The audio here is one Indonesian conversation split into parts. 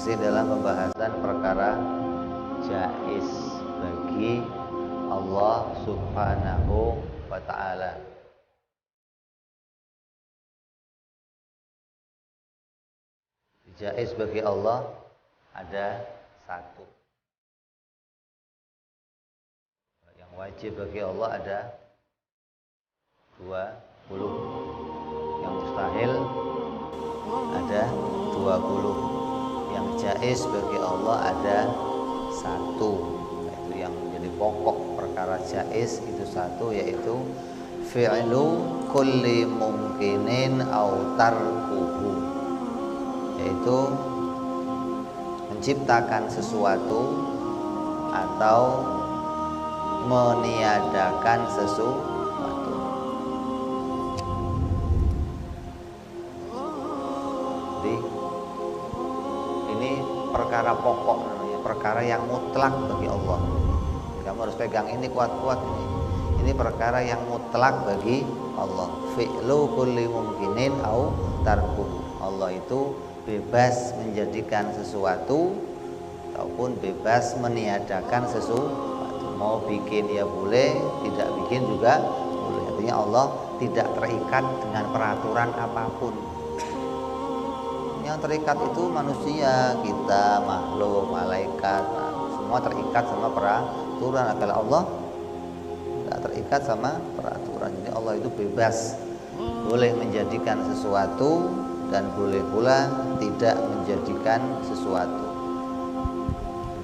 Masih dalam pembahasan perkara jaiz bagi Allah Subhanahu wa ta'ala. Jaiz bagi Allah ada satu. Yang wajib bagi Allah ada 20. Yang mustahil ada 20. Yang jaiz bagi Allah ada satu. Itu yang menjadi pokok perkara jaiz itu satu, yaitu fi'lu kulli mungkinin au tarkuhu, yaitu menciptakan sesuatu atau meniadakan sesuatu. Jadi ini perkara pokok, perkara yang mutlak bagi Allah. Kamu harus pegang ini kuat-kuat ini. Ini perkara yang mutlak bagi Allah. Fi'lu kulli mungkinin au tarkuhu. Allah itu bebas menjadikan sesuatu ataupun bebas meniadakan sesuatu. Mau bikin ya boleh, tidak bikin juga boleh. Artinya Allah tidak terikat dengan peraturan apapun. Yang terikat itu manusia, kita, makhluk, malaikat, semua terikat sama peraturan. Kalau Allah tidak terikat sama peraturan. Jadi Allah itu bebas, boleh menjadikan sesuatu dan boleh pula tidak menjadikan sesuatu.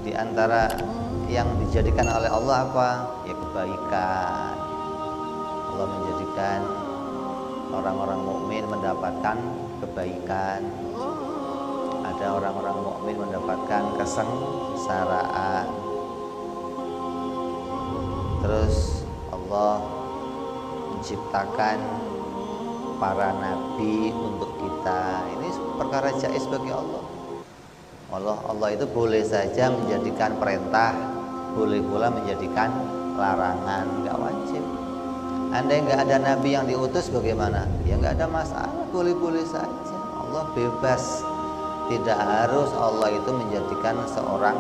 Di antara yang dijadikan oleh Allah apa? Ya kebaikan. Allah menjadikan orang-orang mukmin mendapatkan kebaikan. Ada orang-orang mukmin mendapatkan kesengsaraan. Terus Allah menciptakan para nabi untuk kita. Ini perkara jaiz bagi Allah. Allah itu boleh saja menjadikan perintah, boleh pula menjadikan larangan, nggak wajib. Andai nggak ada nabi yang diutus bagaimana? Ya nggak ada masalah, boleh-boleh saja. Allah bebas. Tidak harus Allah itu menjadikan seorang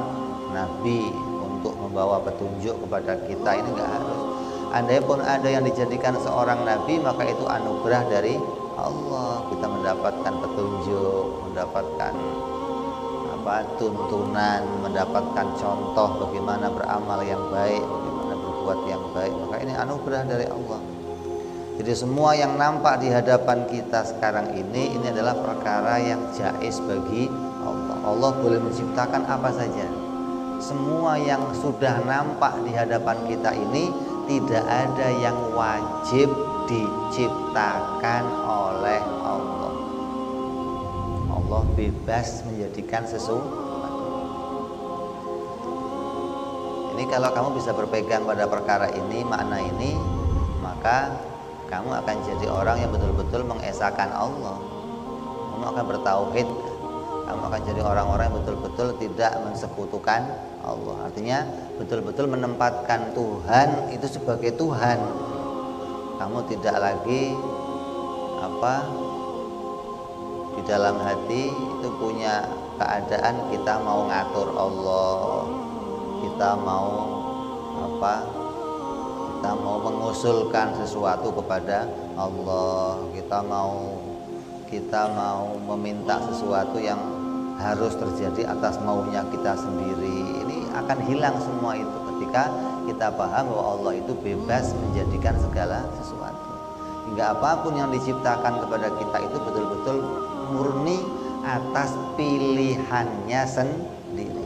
nabi untuk membawa petunjuk kepada kita, ini nggak harus. Andai pun ada yang dijadikan seorang nabi, maka itu anugerah dari Allah. Kita mendapatkan petunjuk, mendapatkan tuntunan, mendapatkan contoh bagaimana beramal yang baik, bagaimana berbuat yang baik, maka ini anugerah dari Allah. Jadi semua yang nampak di hadapan kita sekarang ini adalah perkara yang jaiz bagi Allah. Allah boleh menciptakan apa saja. Semua yang sudah nampak di hadapan kita ini tidak ada yang wajib diciptakan oleh Allah. Allah bebas menjadikan sesuatu. Ini kalau kamu bisa berpegang pada perkara ini, makna ini, maka kamu akan jadi orang yang betul-betul mengesahkan Allah. Kamu akan bertauhid. Kamu akan jadi orang-orang yang betul-betul tidak mensekutukan Allah. Artinya betul-betul menempatkan Tuhan itu sebagai Tuhan. Kamu tidak lagi di dalam hati itu punya keadaan kita mau ngatur Allah, kita mau kita mau mengusulkan sesuatu kepada Allah, kita mau meminta sesuatu yang harus terjadi atas maunya kita sendiri. Ini akan hilang semua itu ketika kita paham bahwa Allah itu bebas menjadikan segala sesuatu. Hingga apapun yang diciptakan kepada kita itu betul-betul murni atas pilihannya sendiri.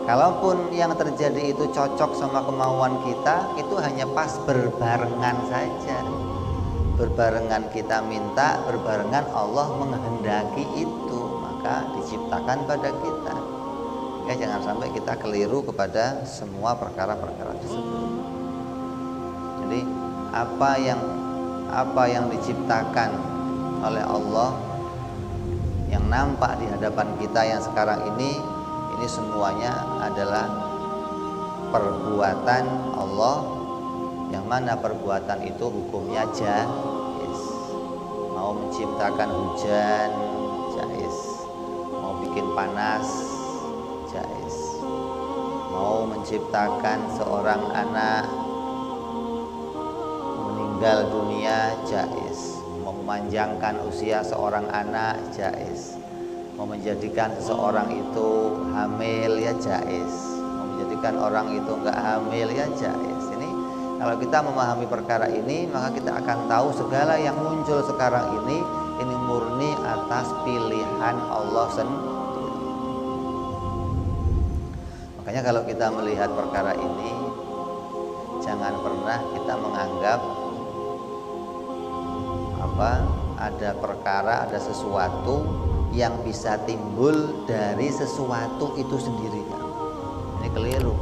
Kalaupun yang terjadi itu cocok sama kemauan kita, itu hanya pas berbarengan saja. Berbarengan kita minta, berbarengan Allah menghendaki itu, maka diciptakan pada kita. Ya, jangan sampai kita keliru kepada semua perkara-perkara tersebut. Jadi apa yang diciptakan oleh Allah yang nampak di hadapan kita yang sekarang ini semuanya adalah perbuatan Allah, yang mana perbuatan itu hukumnya jaiz. Mau menciptakan hujan jaiz, mau bikin panas, jais. Mau menciptakan seorang anak meninggal dunia, jais. Mau memanjangkan usia seorang anak, jais. Mau menjadikan seseorang itu hamil, ya jais. Mau menjadikan orang itu enggak hamil, ya jais. Ini kalau kita memahami perkara ini, maka kita akan tahu segala yang muncul sekarang ini murni atas pilihan Allah sendiri. Makanya kalau kita melihat perkara ini, jangan pernah kita menganggap ada perkara, ada sesuatu yang bisa timbul dari sesuatu itu sendiri. Ini keliru.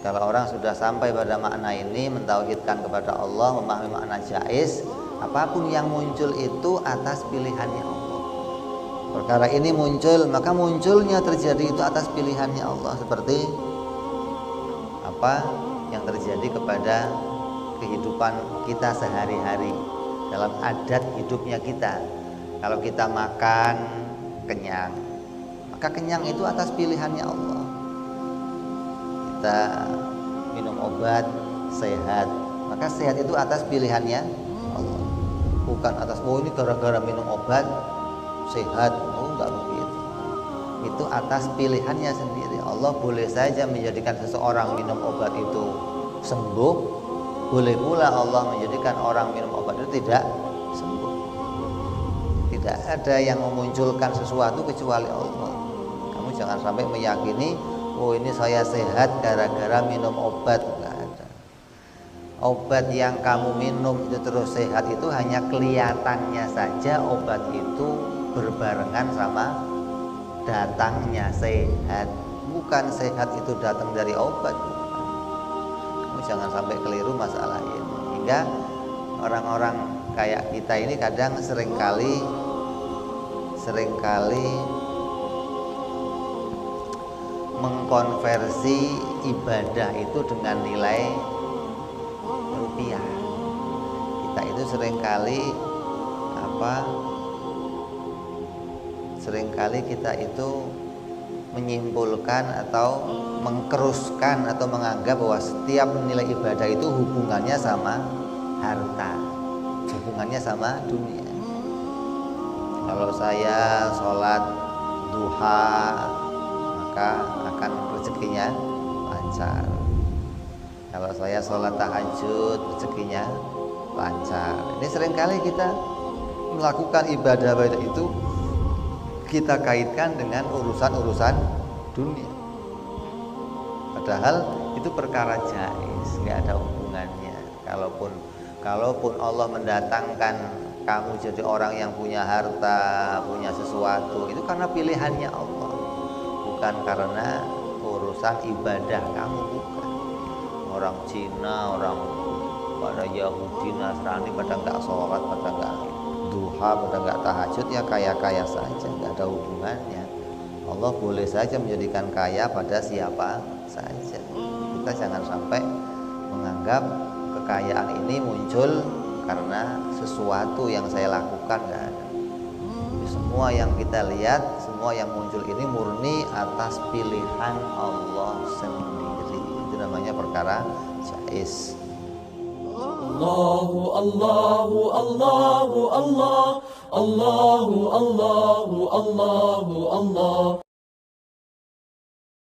Kalau orang sudah sampai pada makna ini, mentauhidkan kepada Allah, memahami makna jaiz, apapun yang muncul itu atas pilihannya Allah. Perkara ini muncul, maka munculnya terjadi itu atas pilihannya Allah. Seperti apa yang terjadi kepada kehidupan kita sehari-hari, dalam adat hidupnya kita. Kalau kita makan kenyang, maka kenyang itu atas pilihannya Allah. Kita minum obat sehat, maka sehat itu atas pilihannya Allah. Bukan atas, oh ini gara-gara minum obat sehat. Oh enggak begitu. Itu atas pilihannya sendiri. Allah boleh saja menjadikan seseorang minum obat itu sembuh, boleh pula Allah menjadikan orang minum obat itu tidak sembuh. Tidak ada yang memunculkan sesuatu kecuali Allah. Kamu jangan sampai meyakini, oh ini saya sehat gara-gara minum obat. Enggak ada. Obat yang kamu minum itu terus sehat itu hanya kelihatannya saja obat itu berbarengan sama datangnya sehat. Bukan sehat itu datang dari obat. Kamu jangan sampai keliru masalah ini. Hingga orang-orang kayak kita ini kadang seringkali mengkonversi ibadah itu dengan nilai rupiah. Kita itu seringkali kita itu menyimpulkan atau mengkeruskan atau menganggap bahwa setiap nilai ibadah itu hubungannya sama harta, hubungannya sama dunia. Kalau saya sholat duha, maka akan rezekinya lancar. Kalau saya sholat tahajud, rezekinya lancar. Ini seringkali kita melakukan ibadah itu kita kaitkan dengan urusan-urusan dunia. Padahal itu perkara jaiz, nggak ada hubungannya. Kalaupun Allah mendatangkan kamu jadi orang yang punya harta, punya sesuatu, itu karena pilihannya Allah, bukan karena urusan ibadah kamu, bukan. Orang Cina, orang pada Yahudi, Nasrani pada nggak sholat, pada nggak duha, pada nggak tahajud, ya kaya-kaya saja, nggak ada hubungannya. Allah boleh saja menjadikan kaya pada siapa saja. Kita jangan sampai menganggap kekayaan ini muncul karena sesuatu yang saya lakukan, nggak ada. Semua yang kita lihat, semua yang muncul ini murni atas pilihan Allah sendiri. Itu namanya perkara jaiz. Allahu Allahu Allahu Allah Allahu Allahu Allahu Allah